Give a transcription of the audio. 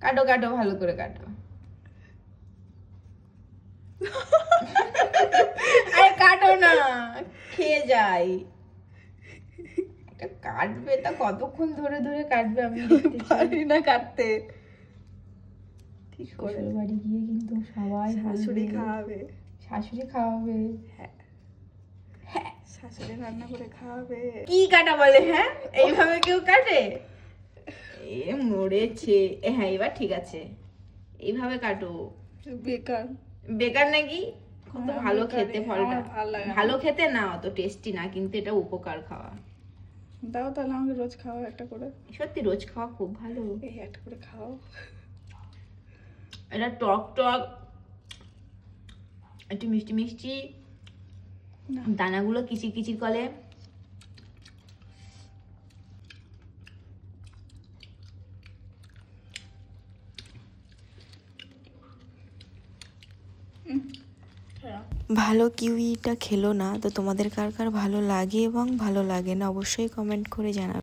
কাটো কাটো, ভালো করে কাটো। আরে কাটো না, খেয়ে যাই। এটা কাটবে তা কতক্ষণ ধরে ধরে কাটবে, আমি দেখতে চাই। পারি না কাটতে। ঠিক করে শ্বশুর বাড়ি গিয়ে কিন্তু সবাই শাশুড়ি বলবে, খাওয়াবে। শাশুড়ি খাওয়াবে। হ্যাঁ, শাশুড়ি রান্না করে খাওয়াবে। কি কাটা বলে? হ্যাঁ, এইভাবে কেউ কাটে? এ মরেছে। হ্যাঁ, এবার ঠিক আছে, এইভাবে কাটো। বেকার। বেকার নাকি? কত হ্যাঁ, ভালো বেকারই। খেতে ফলটা। আমার ভালো লাগে না। ভালো খেতে না, অত টেস্টি না, কিন্তু এটা উপকার খাওয়া। দাও তাহলে আমাকে রোজ খাওয়া একটা করে। সত্যি রোজ খাওয়া খুব ভালো। এই একটা করে খাও। এটা টক টক, একটু মিষ্টি মিষ্টি, না। দানাগুলো কিচির কিচির করে। ভালো কিউইটা খেলো না, তো তোমাদের কার কার ভালো লাগে এবং ভালো লাগে না অবশ্যই কমেন্ট করে জানাবে।